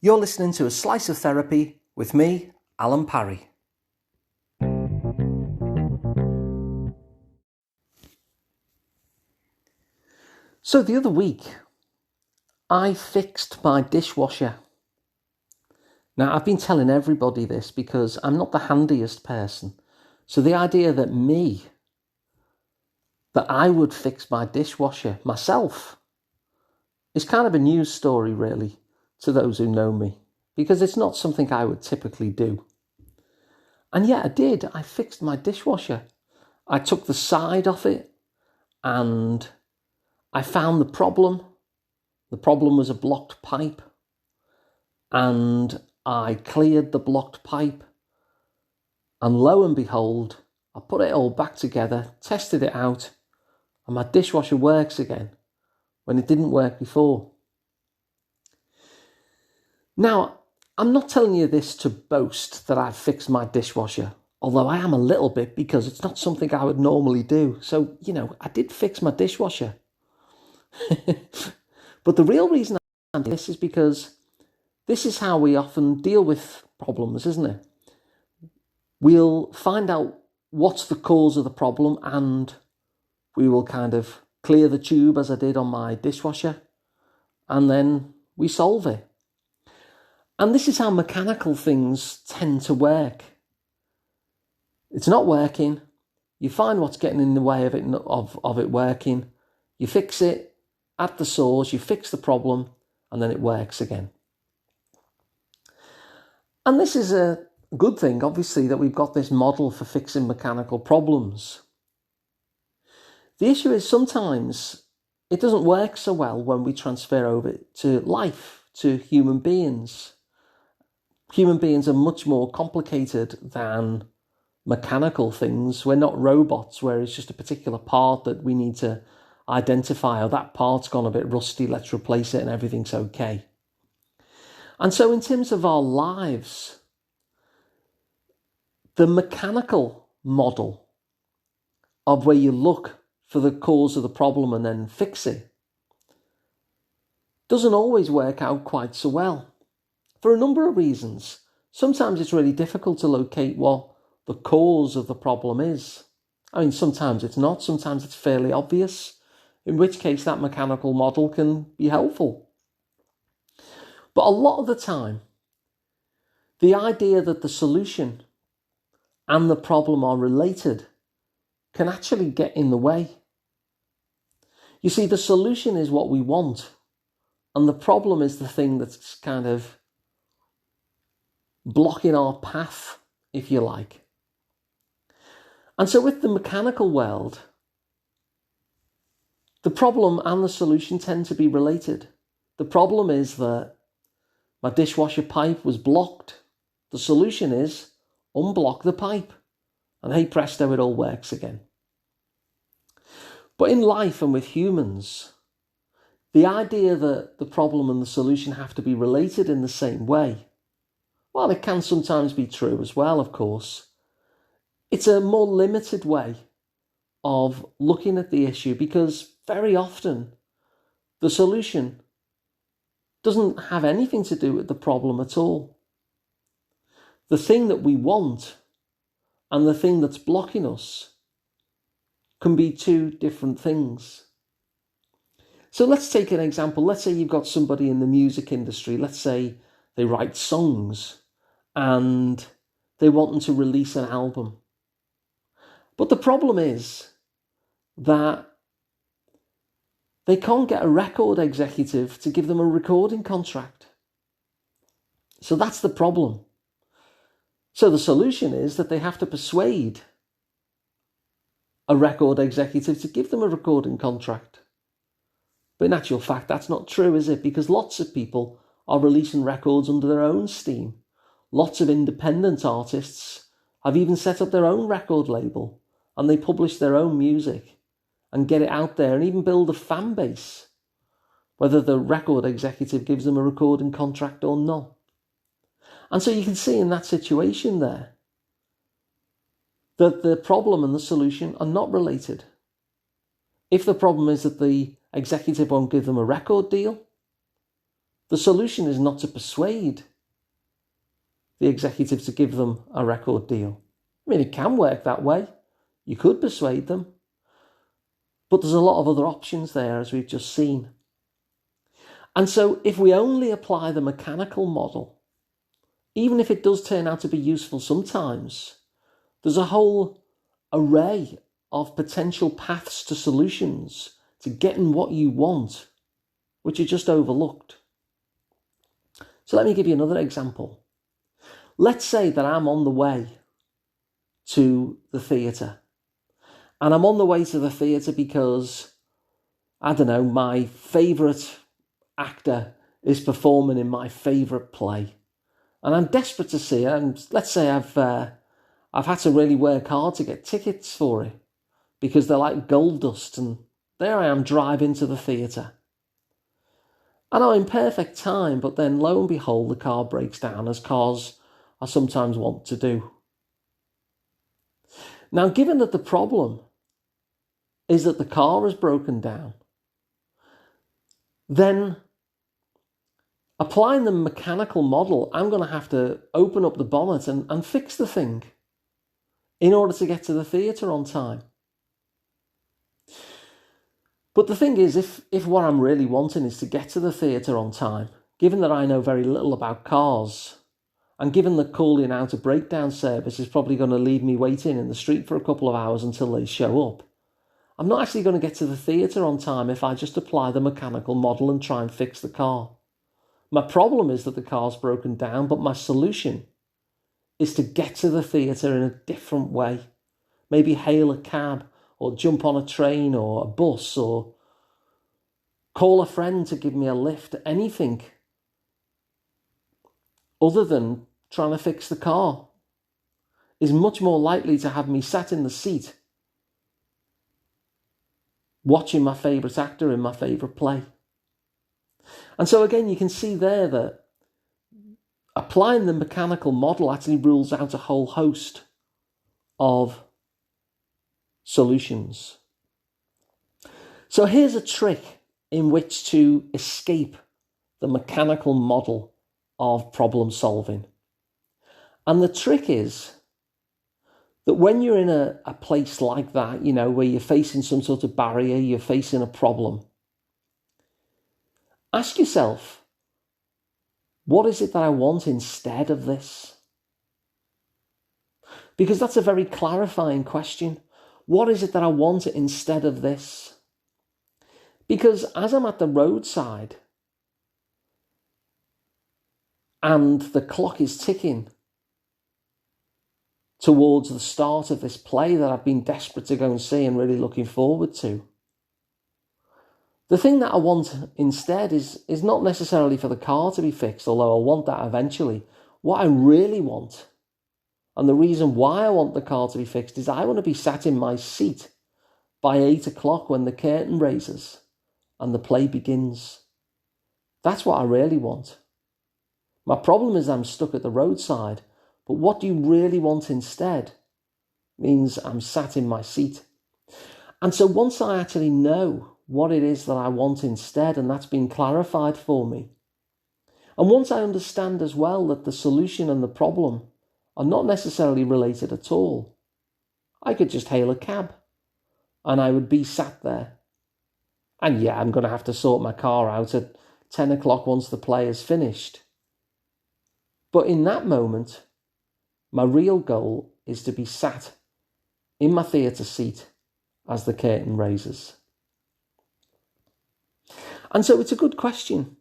You're listening to A Slice of Therapy with me, Alun Parry. So the other week, I fixed my dishwasher. Now, I've been telling everybody this because I'm not the handiest person. So the idea that I would fix my dishwasher myself is kind of a news story, really, to those who know me, because it's not something I would typically do. And yet I did. I fixed my dishwasher. I took the side off it and I found the problem. The problem was a blocked pipe. And I cleared the blocked pipe. And lo and behold, I put it all back together, tested it out, and my dishwasher works again when it didn't work before. Now, I'm not telling you this to boast that I've fixed my dishwasher, although I am a little bit because it's not something I would normally do. So, I did fix my dishwasher. But the real reason I'm doing this is because this is how we often deal with problems, isn't it? We'll find out what's the cause of the problem and we will kind of clear the tube as I did on my dishwasher, and then we solve it. And this is how mechanical things tend to work. It's not working. You find what's getting in the way of it working. You fix it at the source. You fix the problem, and then it works again. And this is a good thing, obviously, that we've got this model for fixing mechanical problems. The issue is sometimes it doesn't work so well when we transfer over to life, to human beings. Human beings are much more complicated than mechanical things. We're not robots where it's just a particular part that we need to identify. Oh, that part's gone a bit rusty, let's replace it and everything's okay. And so in terms of our lives, the mechanical model of where you look for the cause of the problem and then fix it doesn't always work out quite so well. For a number of reasons. Sometimes it's really difficult to locate what the cause of the problem is. I mean, sometimes it's not. Sometimes it's fairly obvious, in which case that mechanical model can be helpful. But a lot of the time, the idea that the solution and the problem are related can actually get in the way. You see, the solution is what we want, and the problem is the thing that's kind of blocking our path, if you like. And so with the mechanical world, the problem and the solution tend to be related. The problem is that my dishwasher pipe was blocked. The solution is unblock the pipe. And hey presto, it all works again. But in life and with humans, the idea that the problem and the solution have to be related in the same way, well, it can sometimes be true as well, of course. It's a more limited way of looking at the issue because very often the solution doesn't have anything to do with the problem at all. The thing that we want and the thing that's blocking us can be two different things. So let's take an example. Let's say you've got somebody in the music industry. Let's say they write songs and they want them to release an album. But the problem is that they can't get a record executive to give them a recording contract. So that's the problem. So the solution is that they have to persuade a record executive to give them a recording contract. But in actual fact, that's not true, is it? Because lots of people are releasing records under their own steam. Lots of independent artists have even set up their own record label and they publish their own music and get it out there and even build a fan base, whether the record executive gives them a recording contract or not. And so you can see in that situation there that the problem and the solution are not related. If the problem is that the executive won't give them a record deal, The solution is not to persuade the executive to give them a record deal. I mean, it can work that way. You could persuade them. But there's a lot of other options there, as we've just seen. And so if we only apply the mechanical model, even if it does turn out to be useful sometimes, there's a whole array of potential paths to solutions to getting what you want, which are just overlooked. So let me give you another example. Let's say that I'm on the way to the theatre. And I'm on the way to the theatre because, I don't know, my favourite actor is performing in my favourite play. And I'm desperate to see it. And let's say I've had to really work hard to get tickets for it because they're like gold dust. And there I am driving to the theatre. And I'm in perfect time, but then lo and behold, the car breaks down, as cars are sometimes wont to do. Now, given that the problem is that the car has broken down, then applying the mechanical model, I'm going to have to open up the bonnet and fix the thing in order to get to the theatre on time. But the thing is, if what I'm really wanting is to get to the theatre on time, given that I know very little about cars, and given that calling out a breakdown service is probably going to leave me waiting in the street for a couple of hours until they show up, I'm not actually going to get to the theatre on time if I just apply the mechanical model and try and fix the car. My problem is that the car's broken down, but my solution is to get to the theatre in a different way. Maybe hail a cab, or jump on a train or a bus, or call a friend to give me a lift, anything other than trying to fix the car is much more likely to have me sat in the seat watching my favourite actor in my favourite play. And so again, you can see there that applying the mechanical model actually rules out a whole host of solutions. So here's a trick in which to escape the mechanical model of problem solving. And the trick is that when you're in a place like that, you know, where you're facing some sort of barrier, you're facing a problem, ask yourself, what is it that I want instead of this? Because that's a very clarifying question. What is it that I want instead of this? Because as I'm at the roadside and the clock is ticking towards the start of this play that I've been desperate to go and see and really looking forward to, the thing that I want instead is not necessarily for the car to be fixed, although I want that eventually. What I really want, and the reason why I want the car to be fixed, is I want to be sat in my seat by 8 o'clock when the curtain raises and the play begins. That's what I really want. My problem is I'm stuck at the roadside, but what do you really want instead means I'm sat in my seat. And so once I actually know what it is that I want instead, and that's been clarified for me, and once I understand as well that the solution and the problem are not necessarily related at all, I could just hail a cab and I would be sat there. And yeah, I'm going to have to sort my car out at 10 o'clock once the play is finished. But in that moment, my real goal is to be sat in my theatre seat as the curtain raises. And so it's a good question.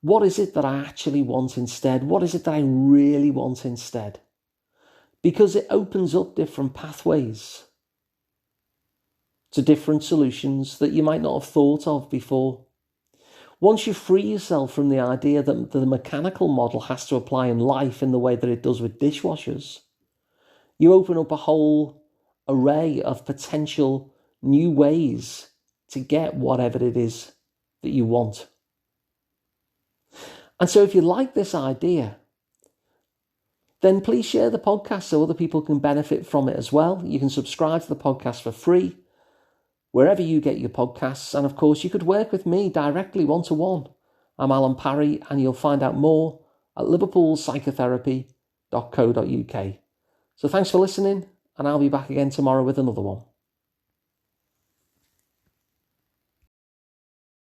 What is it that I actually want instead? What is it that I really want instead? Because it opens up different pathways to different solutions that you might not have thought of before. Once you free yourself from the idea that the mechanical model has to apply in life in the way that it does with dishwashers, you open up a whole array of potential new ways to get whatever it is that you want. And so if you like this idea, then please share the podcast so other people can benefit from it as well. You can subscribe to the podcast for free wherever you get your podcasts. And of course, you could work with me directly one-to-one I'm Alun Parry, and you'll find out more at liverpoolpsychotherapy.co.uk. So thanks for listening, and I'll be back again tomorrow with another one.